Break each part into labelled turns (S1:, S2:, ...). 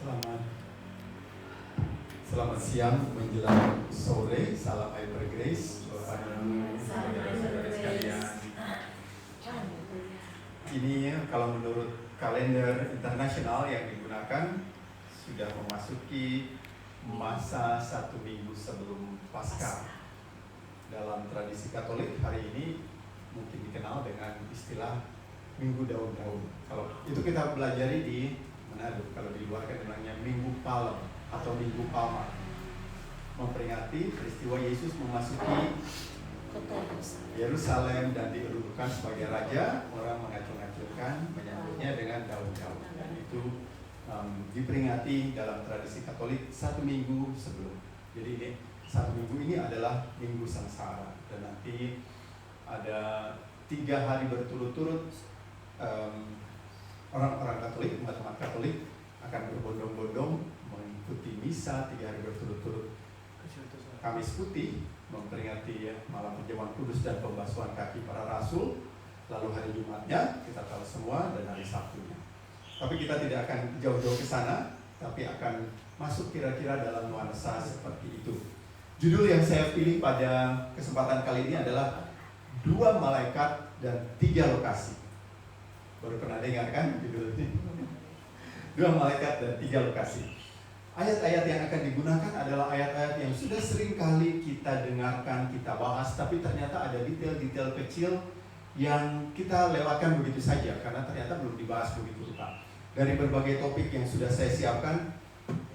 S1: Selamat Selamat siang menjelang sore. Salam Hyper Grace, Bapak dan saudara-saudara sekalian. Ini kalau menurut kalender internasional yang digunakan sudah memasuki masa 1 minggu sebelum Paskah. Dalam tradisi Katolik hari ini mungkin dikenal dengan istilah Minggu Daun-Daun. Kalau itu kita pelajari di Manado, kalau di luar kan namanya Minggu Palem atau Minggu Palma, memperingati peristiwa Yesus memasuki
S2: kota
S1: Yerusalem dan dikedudukan sebagai raja. Orang mengacung-acungkan menyambutnya dengan daun-daun, dan itu diperingati dalam tradisi Katolik 1 minggu sebelum. Jadi ini 1 minggu ini adalah Minggu Sengsara, dan nanti ada 3 hari berturut-turut orang-orang Katolik, umat-umat Katolik akan berbondong-bondong mengikuti misa 3 hari berturut-turut. Kamis Putih memperingati malam perjamuan kudus dan pembasuhan kaki para rasul. Lalu hari Jumatnya kita tahu semua, dan hari Sabtunya. Tapi kita tidak akan jauh-jauh ke sana, tapi akan masuk kira-kira dalam nuansa seperti itu. Judul yang saya pilih pada kesempatan kali ini adalah 2 malaikat dan 3 lokasi. Baru pernah dengar kan judul ini? 2 malaikat dan 3 lokasi. Ayat-ayat yang akan digunakan adalah ayat-ayat yang sudah sering kali kita dengarkan, kita bahas, tapi ternyata ada detail-detail kecil yang kita lewatkan begitu saja karena ternyata belum dibahas begitu rupa. Dari berbagai topik yang sudah saya siapkan,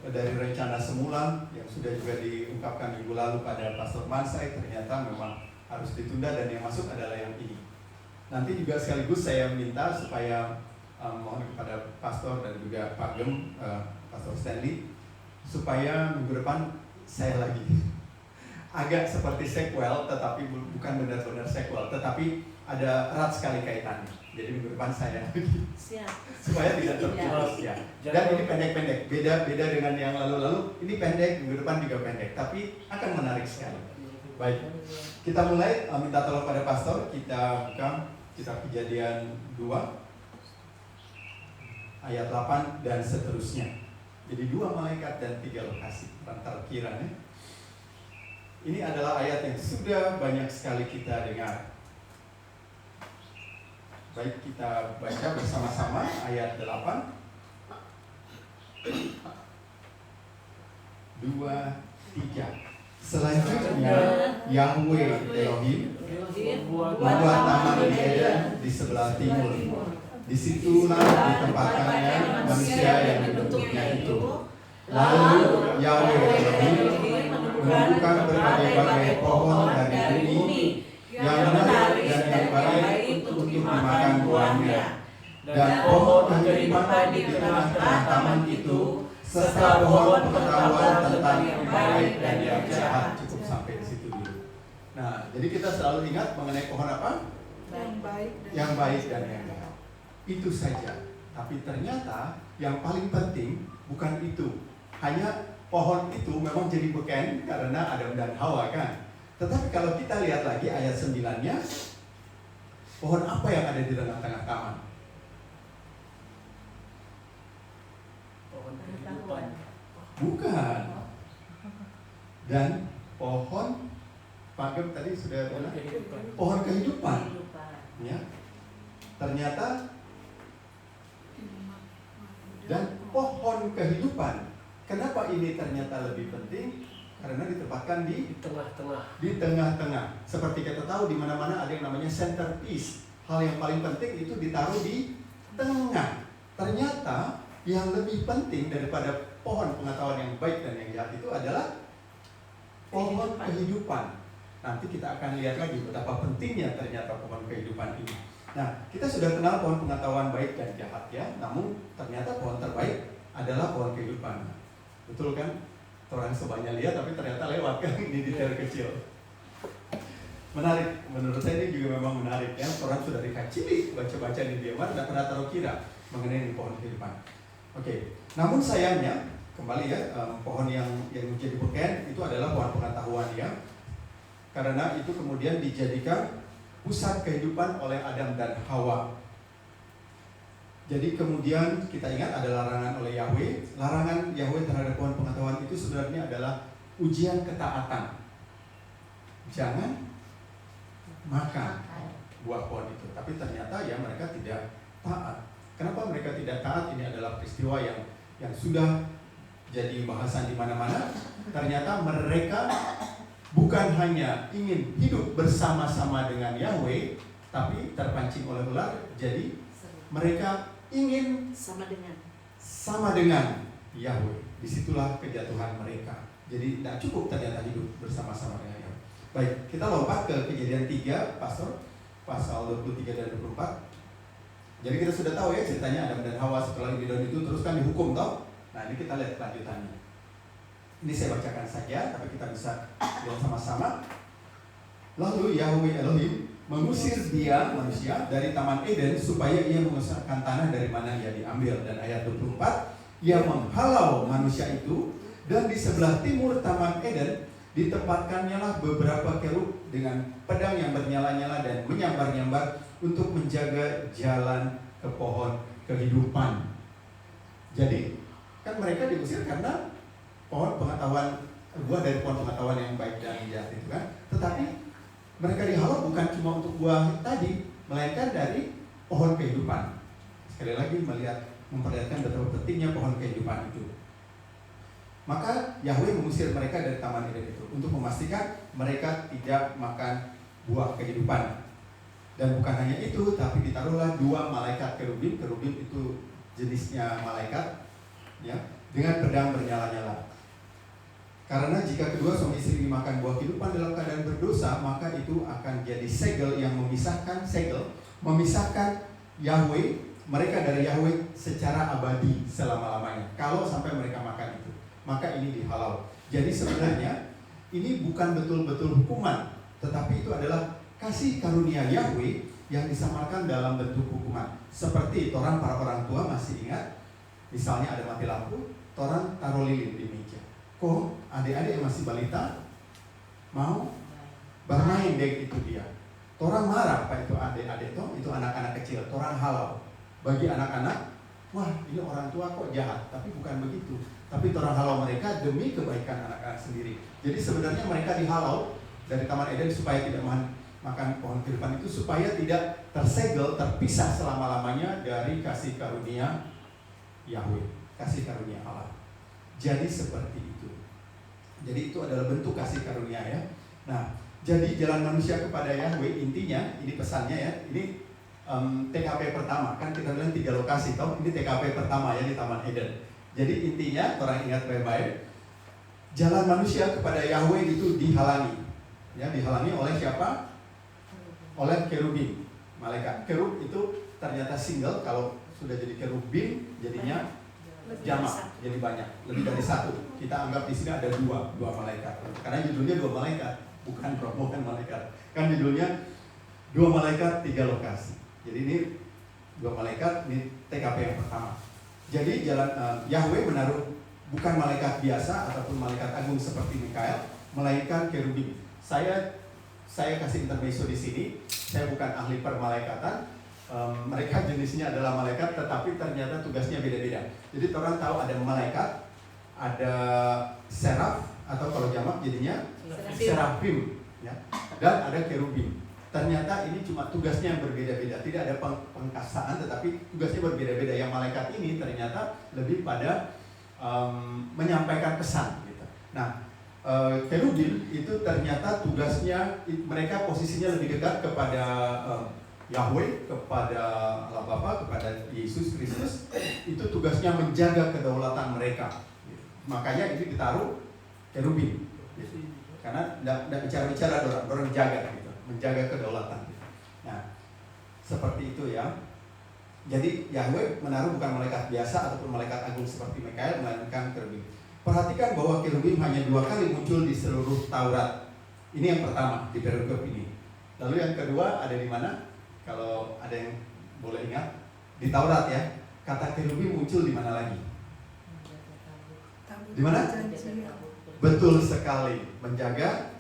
S1: dari rencana semula yang sudah juga diungkapkan minggu lalu pada Pastor Mansai, ternyata memang harus ditunda, dan yang masuk adalah yang ini. Nanti juga sekaligus saya minta supaya mohon kepada Pastor dan juga Pak Gem, Pastor Stanley, supaya minggu depan saya lagi agak seperti sequel, tetapi bukan benar-benar sequel, tetapi ada erat sekali kaitannya. Jadi minggu depan saya lagi.
S2: Siap.
S1: Supaya tidak terputus ya. Dan ini pendek-pendek, beda dengan yang lalu-lalu. Ini pendek, minggu depan juga pendek, tapi akan menarik sekali. Baik, kita mulai. Minta tolong pada Pastor, kita buka kitab Kejadian 2 ayat 8 dan seterusnya. Jadi 2 malaikat dan 3 lokasi. Rantar kiranya. Ini adalah ayat yang sudah banyak sekali kita dengar. Baik, kita baca bersama-sama ayat 8. 2, 3. Selanjutnya Yahweh Elohim membuat taman di Eden di sebelah timur. Disitulah ditempatkannya manusia yang dibentuknya itu. Lalu Yahweh Elohim menumbuhkan berbagai-bagai pohon dari bumi yang menarik dan yang baik untuk dimakan buahnya, dan pohon kehidupan di tengah-tengah taman itu, serta pohon pengetahuan tentang yang baik dan yang jahat. Cukup sampai di situ dulu. Nah, jadi kita selalu ingat mengenai pohon apa? Yang baik dan yang jahat. Itu saja. Tapi ternyata yang paling penting bukan itu. Hanya pohon itu memang jadi beken karena Adam dan Hawa kan. Tetapi kalau kita lihat lagi ayat 9-nya, pohon apa yang ada di tengah-tengah taman?
S3: Pohon kehidupan.
S1: Bukan. Dan pohon, Pak Gem tadi sudah bilang, pohon kehidupan. Ya. Ternyata dan pohon kehidupan. Kenapa ini ternyata lebih penting? Karena ditempatkan di tengah-tengah. Seperti kita tahu di mana-mana ada yang namanya centerpiece. Hal yang paling penting itu ditaruh di tengah. Ternyata yang lebih penting daripada pohon pengetahuan yang baik dan yang jahat itu adalah pohon kehidupan. Nanti kita akan lihat lagi betapa pentingnya ternyata pohon kehidupan ini. Nah, kita sudah kenal pohon pengetahuan baik dan jahat ya. Namun ternyata pohon terbaik adalah pohon kehidupan. Betul kan? Orang sebanyak lihat tapi ternyata lewat kan di detail kecil. Menarik, menurut saya ini juga memang menarik ya. Orang sudah dikacili baca-baca di Biaman, tidak pernah taruh kira mengenai pohon kehidupan. Oke, namun sayangnya kembali ya, pohon yang menjadi beken itu adalah pohon pengetahuan ya. Karena itu kemudian dijadikan pusat kehidupan oleh Adam dan Hawa. Jadi kemudian kita ingat ada larangan oleh Yahweh. Larangan ini adalah ujian ketaatan. Jangan makan buah pohon itu. Tapi ternyata ya mereka tidak taat. Kenapa mereka tidak taat? Ini adalah peristiwa yang sudah jadi bahasan di mana-mana. Ternyata mereka bukan hanya ingin hidup bersama-sama dengan Yahweh, tapi terpancing oleh ular. Jadi mereka ingin sama dengan Yahweh. Disitulah kejatuhan mereka. Jadi tidak cukup ternyata hidup bersama-sama dengan Yahweh. Baik, kita lompat ke Kejadian 3, Pastor, pasal 23 dan 24. Jadi kita sudah tahu ya ceritanya Adam dan Hawa setelah Eden itu terus kan dihukum toh. Nah ini kita lihat kelanjutannya. Ini saya bacakan saja, tapi kita bisa lihat sama-sama. Lalu Yahweh Elohim mengusir dia, manusia, dari Taman Eden supaya ia mengusahakan tanah dari mana ia diambil. Dan ayat 24, ia menghalau manusia itu, dan di sebelah timur Taman Eden ditempatkannya lah beberapa kerub dengan pedang yang bernyala-nyala dan menyambar-nyambar untuk menjaga jalan ke pohon kehidupan. Jadi kan mereka diusir karena pohon pengetahuan, buah dari pohon pengetahuan yang baik dan jahat itu kan. Tetapi mereka dihalau bukan cuma untuk buah tadi, melainkan dari pohon kehidupan. Sekali lagi memperlihatkan betapa pentingnya pohon kehidupan itu. Maka Yahweh mengusir mereka dari Taman Eden itu untuk memastikan mereka tidak makan buah kehidupan. Dan bukan hanya itu, tapi ditaruhlah 2 malaikat kerubim. Kerubim itu jenisnya malaikat, ya, dengan pedang bernyala-nyala. Karena jika kedua suami istri dimakan buah kehidupan dalam keadaan berdosa, maka itu akan jadi segel yang memisahkan Yahweh, mereka dari Yahweh secara abadi selama-lamanya. Kalau sampai mereka makan itu, maka ini dihalau. Jadi sebenarnya ini bukan betul-betul hukuman, tetapi itu adalah kasih karunia Yahweh yang disamarkan dalam bentuk hukuman. Seperti para orang tua masih ingat, misalnya ada mati lampu, orang taruh lilin di meja. Kok adik-adik yang masih balita mau bermain dek itu dia. Orang marah, Pak, itu adik-adik itu anak-anak kecil, orang halau. Bagi anak-anak, wah ini orang tua kok jahat, tapi bukan begitu. Tapi orang halau mereka demi kebaikan anak-anak sendiri. Jadi sebenarnya mereka dihalau dari Taman Eden supaya tidak makan pohon kehidupan itu, supaya tidak tersegel, terpisah selama-lamanya dari kasih karunia Yahweh, kasih karunia Allah. Jadi seperti itu. Jadi itu adalah bentuk kasih karunia ya. Nah, jadi jalan manusia kepada Yahweh intinya, ini pesannya ya, ini TKP pertama, kan kita bilang 3 lokasi toh, ini TKP pertama ya di Taman Eden. Jadi intinya, orang ingat baik-baik, jalan manusia kepada Yahweh itu dihalangi. Ya, dihalangi oleh siapa? Oleh kerubim, malaikat. Kerub itu ternyata single, kalau sudah jadi kerubim jadinya jamak, jadi banyak, lebih dari 1. Kita anggap di sini ada 2 malaikat. Karena judulnya 2 malaikat, bukan rombongan malaikat. Kan judulnya 2 malaikat 3 lokasi. Jadi ini 2 malaikat, ini TKP yang pertama. Jadi jalan Yahweh menaruh bukan malaikat biasa ataupun malaikat agung seperti Mikael, melainkan kerubim. Saya kasih intermezzo di sini. Saya bukan ahli permalaikatan. Mereka jenisnya adalah malaikat, tetapi ternyata tugasnya beda-beda. Jadi orang tahu ada malaikat, ada seraf atau kalau jamak jadinya serafim, ya, dan ada kerubim. Ternyata ini cuma tugasnya yang berbeda-beda. Tidak ada pengkasaan, tetapi tugasnya berbeda-beda. Yang malaikat ini ternyata lebih pada menyampaikan pesan. Gitu. Nah, kerubim itu ternyata tugasnya, mereka posisinya lebih dekat kepada Yahweh, kepada Allah Bapa, kepada Yesus Kristus. Itu tugasnya menjaga kedaulatan mereka. Makanya ini ditaruh kerubim, karena tidak bicara-bicara, orang jaga, gitu, menjaga kedaulatan. Nah, seperti itu ya. Jadi Yahweh menaruh bukan malaikat biasa ataupun malaikat agung seperti Mikael, melainkan kerubim. Perhatikan bahwa kerubim hanya 2 kali muncul di seluruh Taurat. Ini yang pertama di perikop ini. Lalu yang kedua ada di mana? Kalau ada yang boleh ingat, di Taurat ya. Kata kerubim muncul di mana lagi? Di mana? Betul sekali, menjaga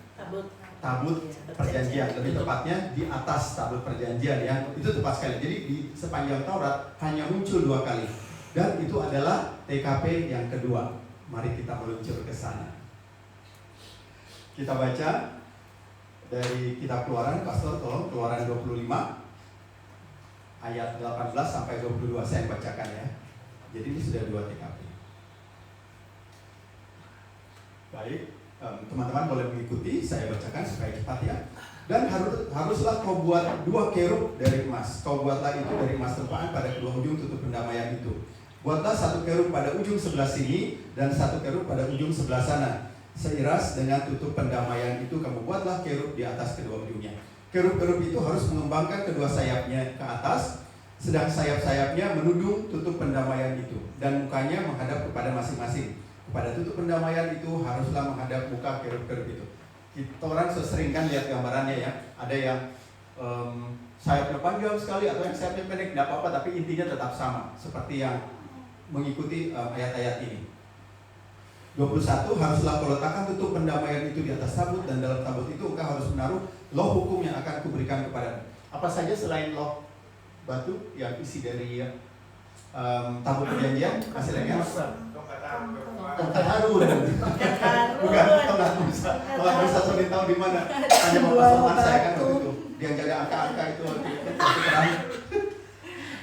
S1: tabut perjanjian. Lebih tepatnya di atas tabut perjanjian ya. Itu tepat sekali. Jadi di sepanjang Taurat hanya muncul 2 kali. Dan itu adalah TKP yang kedua. Mari kita meluncur ke sana. Kita baca dari kitab Keluaran, Pastor tolong, Keluaran 25 ayat 18 sampai 22 saya bacakan ya. Jadi ini sudah 2 TKP. Baik, teman-teman boleh mengikuti, saya bacakan supaya cepat ya. Dan haruslah kau buat 2 kerub dari emas. Kau buatlah itu dari emas tempaan pada kedua ujung tutup pendamaian itu. Buatlah 1 kerub pada ujung sebelah sini dan 1 kerub pada ujung sebelah sana. Seiras dengan tutup pendamaian itu kamu buatlah kerub di atas kedua ujungnya. Kerub-kerub itu harus mengembangkan kedua sayapnya ke atas, sedang sayap-sayapnya menudung tutup pendamaian itu, dan mukanya menghadap kepada masing-masing. Kepada tutup pendamaian itu haruslah menghadap muka kerub-kerub itu. Kita orang sering kan lihat gambarannya ya. Ada yang sayapnya panjang sekali atau yang sayapnya pendek, tidak apa-apa, tapi intinya tetap sama seperti yang mengikuti ayat-ayat ini. 21, haruslah kau letakkan tutup pendamaian itu di atas tabut, dan dalam tabut itu engkau harus menaruh loh hukum yang akan kuberikan kepadamu. Apa saja selain loh batu yang isi dari tabut perjanjian? Masih lagi tongkat Harun. Bukan tongkat Musa. Tongkat Musa sudah tahu di mana. Hanya Bapak saya kan waktu itu. Dia jaga angka-angka itu waktu itu.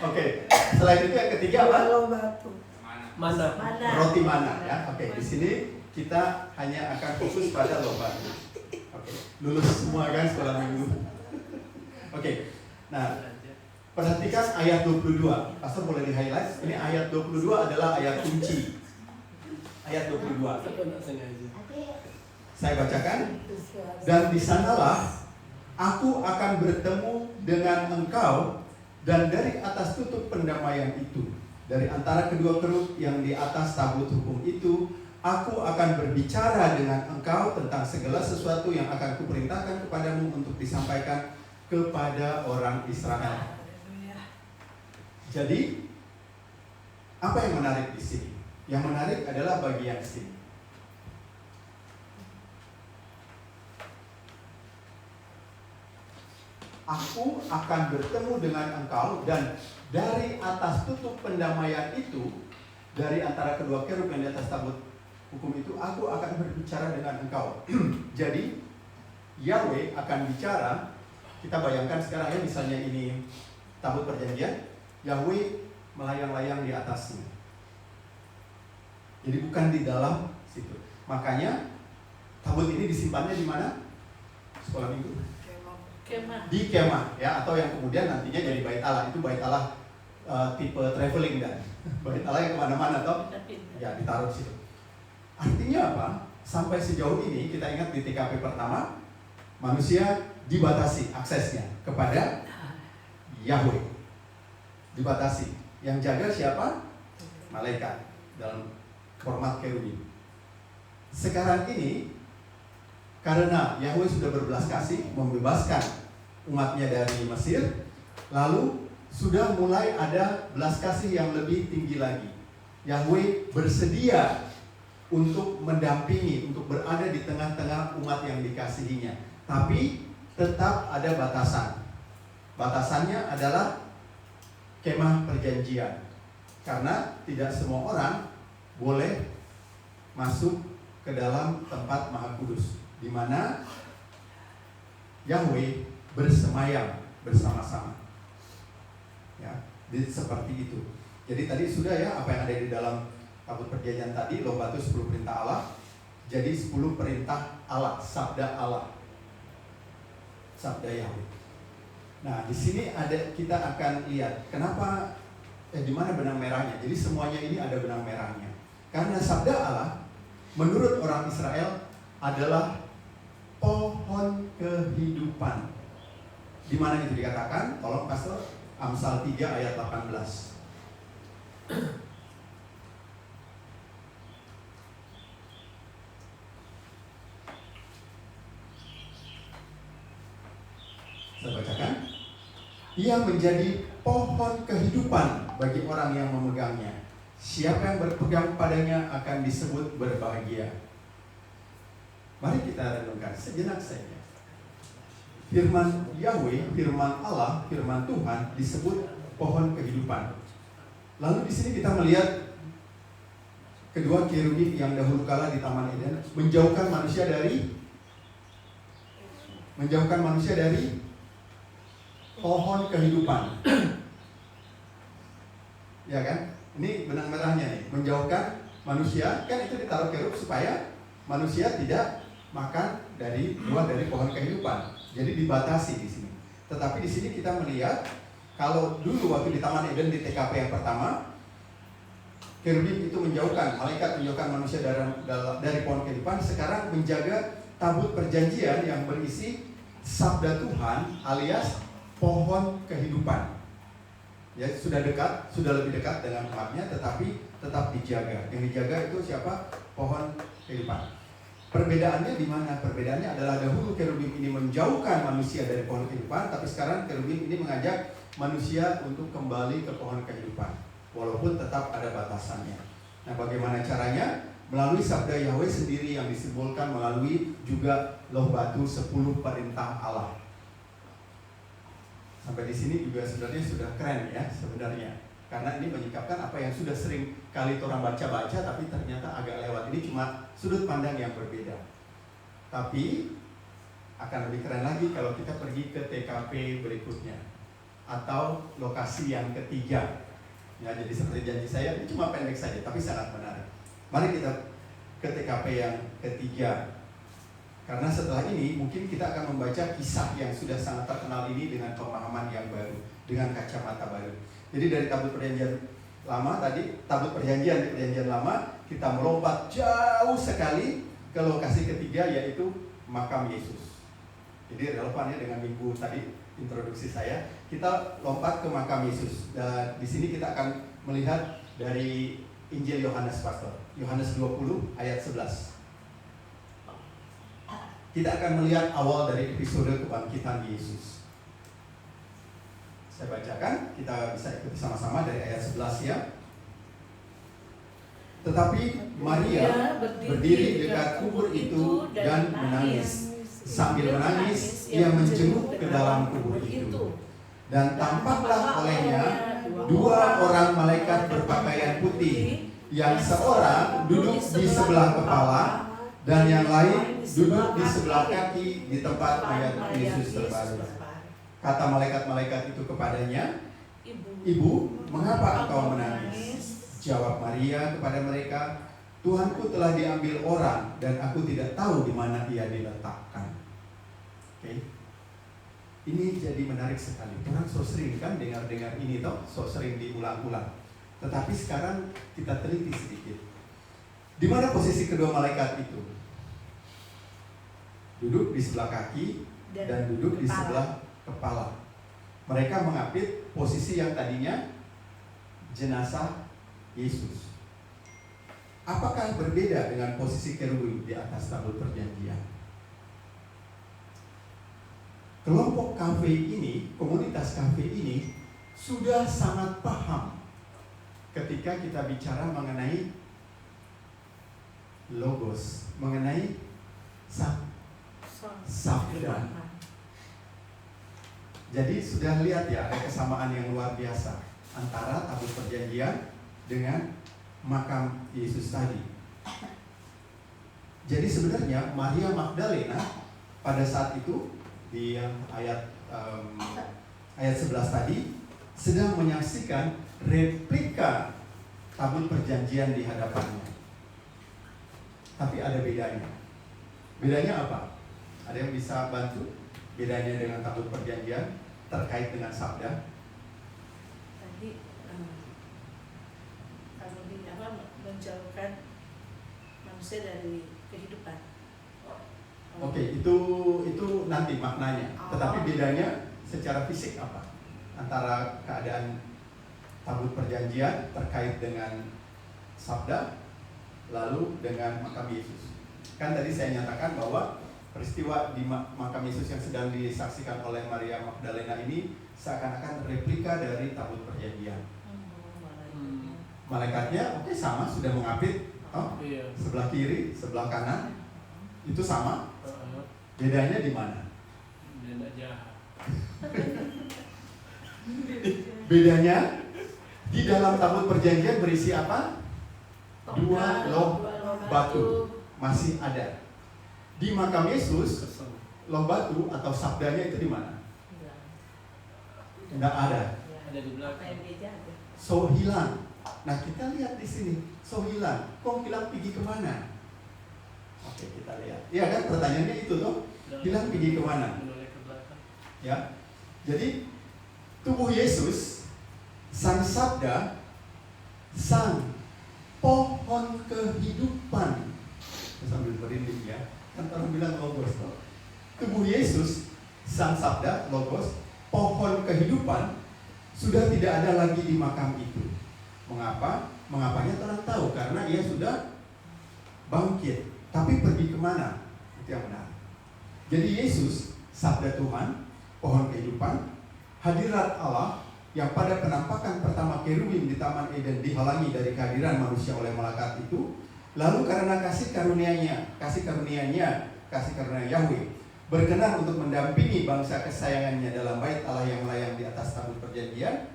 S1: Oke. Selain itu yang ketiga apa?
S3: Mana?
S1: Roti mana ya. Oke. Di sini kita hanya akan fokus pada loh batu. Oke. Lulus semua kan sekolah minggu. Oke. Nah, perhatikan ayat 22. Pastor boleh di-highlight. Ini ayat 22 adalah ayat kunci. Ayat 22. Saya bacakan. Dan di sanalah aku akan bertemu dengan engkau, dan dari atas tutup pendamaian itu, dari antara kedua kerub yang di atas tabut hukum itu, aku akan berbicara dengan engkau tentang segala sesuatu yang akan kuperintahkan kepadamu untuk disampaikan kepada orang Israel. Jadi, apa yang menarik di sini? Yang menarik adalah bagian sini. Aku akan bertemu dengan engkau, dan dari atas tutup pendamaian itu, dari antara kedua kerub yang di atas tabut hukum itu, aku akan berbicara dengan engkau. Jadi, Yahweh akan bicara. Kita bayangkan sekarang ya, misalnya ini tabut perjanjian, Yahweh melayang-layang di atasnya. Jadi bukan di dalam situ. Makanya tabut ini disimpannya di mana? Sekolah minggu.
S2: Kemah.
S1: Di kemah ya, atau yang kemudian nantinya jadi bait Allah. Itu bait Allah tipe traveling dan bait Allah yang kemana-mana toh. Ya ditaruh situ. Artinya apa? Sampai sejauh ini kita ingat di TKP pertama, manusia dibatasi aksesnya kepada Yahweh. Dibatasi. Yang jaga siapa? Malaikat dalam format kerubim. Sekarang ini karena Yahweh sudah berbelas kasih membebaskan umatnya dari Mesir, lalu sudah mulai ada belas kasih yang lebih tinggi lagi. Yahweh bersedia untuk mendampingi, untuk berada di tengah-tengah umat yang dikasihinya. Tapi tetap ada batasan. Batasannya adalah kemah perjanjian. Karena tidak semua orang boleh masuk ke dalam tempat Maha Kudus, di mana Yahweh bersemayam bersama-sama. Ya, seperti itu. Jadi tadi sudah ya apa yang ada di dalam tabut perjanjian tadi, loh batu 10 perintah Allah. Jadi 10 perintah Allah, sabda Allah. Sabda Yahweh. Nah, di sini kita akan lihat kenapa di mana benang merahnya. Jadi semuanya ini ada benang merahnya. Karena sabda Allah menurut orang Israel adalah pohon kehidupan. Di mana itu dikatakan? Tolong Pastor, Amsal 3 ayat 18. Saya bacakan. Ia menjadi pohon kehidupan bagi orang yang memegangnya. Siapa yang berpegang padanya akan disebut berbahagia. Mari kita renungkan sejenak saja. Firman Yahweh, firman Allah, firman Tuhan disebut pohon kehidupan. Lalu di sini kita melihat kedua kerubim yang dahulu kala di Taman Eden menjauhkan manusia dari menjauhkan manusia dari pohon kehidupan. Ya kan? Ini benang merahnya nih, menjauhkan manusia, kan itu ditaruh kerub supaya manusia tidak makan dari buah dari pohon kehidupan. Jadi dibatasi di sini. Tetapi di sini kita melihat kalau dulu waktu di Taman Eden di TKP yang pertama, kerubim itu menjauhkan, malaikat menjauhkan manusia dari pohon kehidupan. Sekarang menjaga tabut perjanjian yang berisi sabda Tuhan alias pohon kehidupan. Ya, sudah dekat, sudah lebih dekat dengan umatnya, tetapi tetap dijaga. Yang dijaga itu siapa? Pohon kehidupan. Perbedaannya di mana? Perbedaannya adalah dahulu kerubim ini menjauhkan manusia dari pohon kehidupan, tapi sekarang kerubim ini mengajak manusia untuk kembali ke pohon kehidupan, walaupun tetap ada batasannya. Nah, bagaimana caranya? Melalui sabda Yahweh sendiri yang disimbolkan melalui juga loh batu 10 perintah Allah. Sampai di sini juga sebenarnya sudah keren ya sebenarnya. Karena ini menyikapkan apa yang sudah sering kali orang baca-baca tapi ternyata agak lewat. Ini cuma sudut pandang yang berbeda. Tapi akan lebih keren lagi kalau kita pergi ke TKP berikutnya atau lokasi yang ketiga. Ya, jadi seperti janji saya, ini cuma pendek saja tapi sangat menarik. Mari kita ke TKP yang ketiga. Karena setelah ini mungkin kita akan membaca kisah yang sudah sangat terkenal ini dengan pemahaman yang baru, dengan kacamata baru. Jadi dari tabut perjanjian lama tadi, tabut perjanjian di perjanjian lama, kita melompat jauh sekali ke lokasi ketiga yaitu makam Yesus. Jadi relevannya dengan minggu tadi introduksi saya, kita lompat ke makam Yesus. Dan di sini kita akan melihat dari Injil Yohanes, Pastor. Yohanes 20 ayat 11. Kita akan melihat awal dari episode kebangkitan Yesus. Saya bacakan, kita bisa ikuti sama-sama dari ayat 11 ya. Tetapi Maria berdiri dekat kubur itu dan menangis. Sambil menangis, ia menjenguk ke dalam kubur itu. Dan tampaklah olehnya 2 orang malaikat berpakaian putih, yang seorang duduk di sebelah kepala dan yang lain duduk di sebelah kaki di tempat mayat Yesus terbaring. Kata malaikat-malaikat itu kepadanya, "Ibu, mengapa engkau menangis?" Jawab Maria kepada mereka, "Tuhanku telah diambil orang dan aku tidak tahu di mana ia diletakkan." Oke. Ini jadi menarik sekali. Orang so sering kan dengar-dengar ini toh, so sering diulang-ulang. Tetapi sekarang kita teliti sedikit. Di mana posisi kedua malaikat itu? Duduk di sebelah kaki dan duduk di sebelah kepala. Mereka mengapit posisi yang tadinya jenazah Yesus. Apakah berbeda dengan posisi kerubim di atas tabut perjanjian? Kelompok KV ini, komunitas KV ini sudah sangat paham ketika kita bicara mengenai logos, mengenai sabda. Jadi sudah lihat ya, ada kesamaan yang luar biasa antara tabut perjanjian dengan makam Yesus tadi. Jadi sebenarnya Maria Magdalena pada saat itu di ayat 11 tadi sedang menyaksikan replika tabut perjanjian di hadapannya. Tapi ada bedanya. Bedanya apa? Ada yang bisa bantu? Bedanya dengan tabut perjanjian terkait dengan sabda?
S2: Tadi kalau menjauhkan manusia dari kehidupan.
S1: Oke, itu nanti maknanya. Tetapi bedanya secara fisik apa? Antara keadaan tabut perjanjian terkait dengan sabda, lalu dengan makam Yesus. Kan tadi saya nyatakan bahwa peristiwa di makam Yesus yang sedang disaksikan oleh Maria Magdalena ini seakan-akan replika dari tabut perjanjian. Malaikatnya oke sama, sudah mengapit sebelah kiri, sebelah kanan. Itu sama. Bedanya di mana?
S3: Beda jahat.
S1: Bedanya di dalam tabut perjanjian berisi apa? 2 loh batu masih ada. Di makam Yesus loh batu atau sabdanya itu di mana? Enggak ada.
S3: Ada di belakang.
S1: So hilang. Nah kita lihat di sini, so hilang. Kok hilang pergi kemana? Oke kita lihat. Iya kan pertanyaannya itu toh, hilang pergi kemana? Ya. Jadi tubuh Yesus, sang sabda, sang pohon kehidupan. Saya sambil merinding ya. Kan orang bilang logos toh. Tubuh Yesus, sang sabda, logos, pohon kehidupan sudah tidak ada lagi di makam itu. Mengapa? Mengapanya orang tahu, karena ia sudah bangkit. Tapi pergi kemana? Itu yang benar. Jadi Yesus, sabda Tuhan, pohon kehidupan, hadirat Allah yang pada penampakan pertama kerubim di Taman Eden dihalangi dari kehadiran manusia oleh malaikat itu, lalu karena kasih karunia Yahweh berkenan untuk mendampingi bangsa kesayangannya dalam bait Allah yang melayang di atas tabut perjanjian,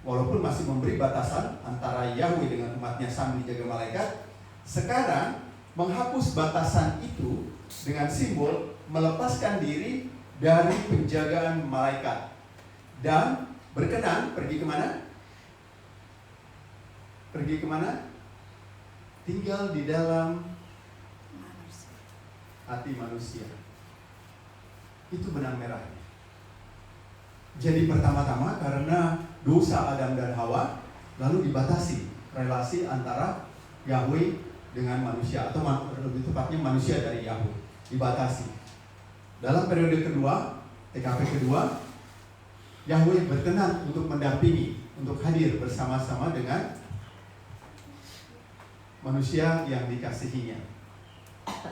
S1: walaupun masih memberi batasan antara Yahweh dengan umatnya sambil dijaga malaikat, sekarang menghapus batasan itu dengan simbol melepaskan diri dari penjagaan malaikat dan berkenan pergi kemana? Pergi kemana? Tinggal di dalam hati manusia. Itu benang merahnya. Jadi pertama-tama karena dosa Adam dan Hawa, lalu dibatasi relasi antara Yahweh dengan manusia, atau lebih tepatnya manusia dari Yahweh, dibatasi. Dalam periode kedua, TKP kedua, Yahweh berkenan untuk mendampingi, untuk hadir bersama-sama dengan manusia yang dikasihinya.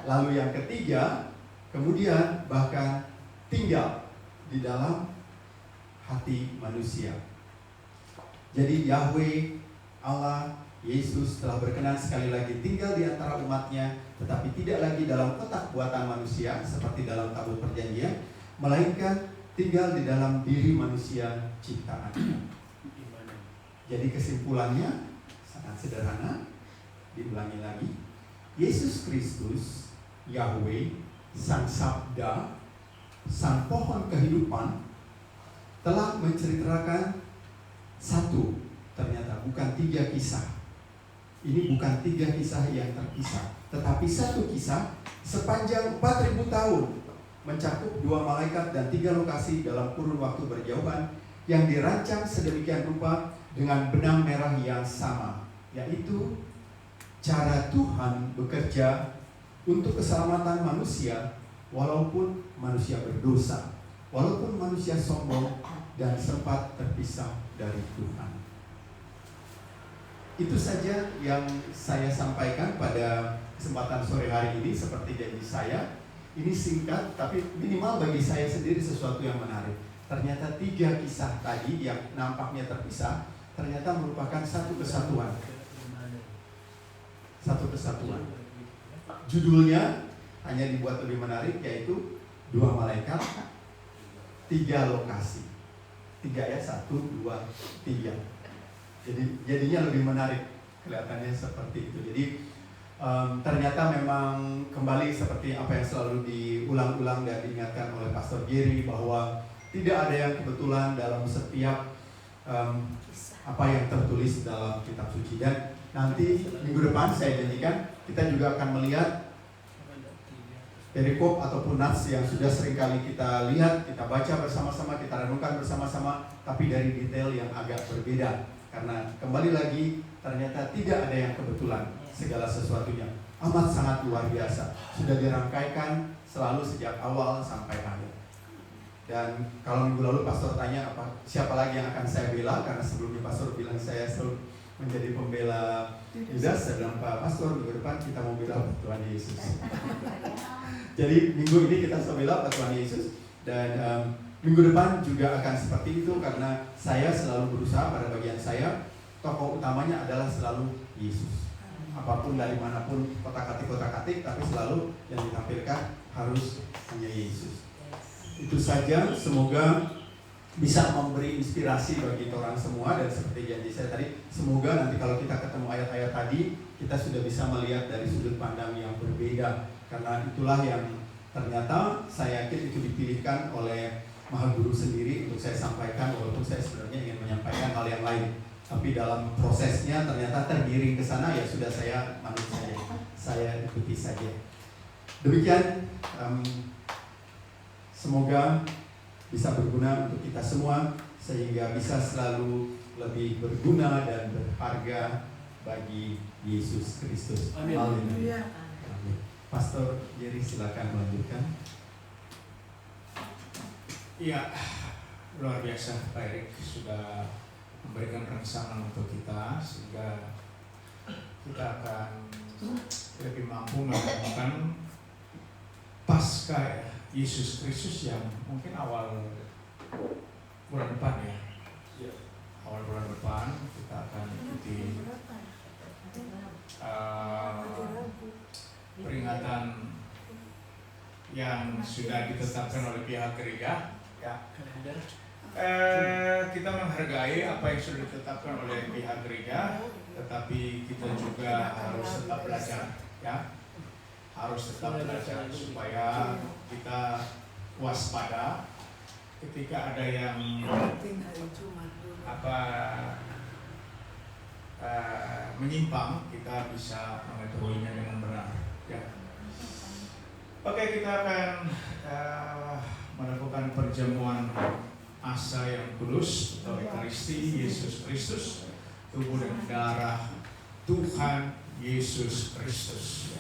S1: Lalu yang ketiga, kemudian bahkan tinggal di dalam hati manusia. Jadi Yahweh, Allah, Yesus telah berkenan sekali lagi tinggal di antara umatnya, tetapi tidak lagi dalam kotak buatan manusia seperti dalam tabut perjanjian, melainkan tinggal di dalam diri manusia ciptaannya. Jadi kesimpulannya sangat sederhana, diulangi lagi. Yesus Kristus, Yahweh, sang sabda, sang pohon kehidupan, telah menceritakan satu, ternyata bukan 3 kisah. Ini bukan 3 kisah yang terpisah, tetapi satu kisah sepanjang 4.000 tahun, mencakup 2 malaikat dan 3 lokasi dalam kurun waktu berjauhan yang dirancang sedemikian rupa dengan benang merah yang sama, yaitu cara Tuhan bekerja untuk keselamatan manusia, walaupun manusia berdosa, walaupun manusia sombong dan sempat terpisah dari Tuhan. Itu saja yang saya sampaikan pada kesempatan sore hari ini. Seperti janji saya, ini singkat tapi minimal bagi saya sendiri sesuatu yang menarik. Ternyata 3 kisah tadi yang nampaknya terpisah ternyata merupakan satu kesatuan. Satu kesatuan. Judulnya hanya dibuat lebih menarik, yaitu 2 malaikat, 3 lokasi. 3 ya, 1, 2, 3. Jadi jadinya lebih menarik, kelihatannya seperti itu. Jadi ternyata memang kembali seperti apa yang selalu diulang-ulang dan diingatkan oleh Pastor Jerry, bahwa tidak ada yang kebetulan dalam setiap apa yang tertulis dalam kitab suci. Dan nanti minggu depan saya janjikan kita juga akan melihat perikop ataupun nats yang sudah seringkali kita lihat, kita baca bersama-sama, kita renungkan bersama-sama, tapi dari detail yang agak berbeda. Karena kembali lagi ternyata tidak ada yang kebetulan, segala sesuatunya amat sangat luar biasa, sudah dirangkaikan selalu sejak awal sampai akhir. Dan kalau minggu lalu pastor tanya siapa lagi yang akan saya bela, karena sebelumnya pastor bilang saya selalu menjadi pembela Yudas, saya bilang Pak Pastor, minggu depan kita mau bela Tuhan Yesus. Jadi minggu ini kita bela Tuhan Yesus, dan minggu depan juga akan seperti itu, karena saya selalu berusaha pada bagian saya, tokoh utamanya adalah selalu Yesus. Apapun dari manapun kotak-katik, tapi selalu yang ditampilkan harus hanya Yesus. Itu saja, semoga bisa memberi inspirasi bagi orang semua, dan seperti janji saya tadi, semoga nanti kalau kita ketemu ayat-ayat tadi, kita sudah bisa melihat dari sudut pandang yang berbeda, karena itulah yang Ternyata saya yakin itu dipilihkan oleh Maha Guru sendiri untuk saya sampaikan, walaupun saya sebenarnya ingin menyampaikan hal yang lain. Tapi dalam prosesnya ternyata tergiring ke sana, ya sudah, saya manut saja, saya ikuti saja. Demikian, semoga bisa berguna untuk kita semua, sehingga bisa selalu lebih berguna dan berharga bagi Yesus Kristus.
S3: Amin.
S1: Haleluya. Amin. Pastor Jerry, silakan melanjutkan.
S4: Iya, luar biasa Pak Erik sudah memberikan rangsangan untuk kita, sehingga kita akan lebih mampu melakukan Paskah Yesus Kristus yang mungkin awal bulan depan ya. Awal bulan depan kita akan ikuti peringatan yang sudah ditetapkan oleh pihak gereja. Ya. Kita menghargai apa yang sudah ditetapkan oleh pihak gereja, tetapi kita juga harus tetap belajar, ya, harus tetap belajar supaya kita waspada ketika ada yang menyimpang, kita bisa mengetahuinya dengan benar. Ya. Oke, kita akan melakukan perjamuan asa yang kudus atau Ekaristi Yesus Kristus, tubuh dan darah Tuhan Yesus Kristus.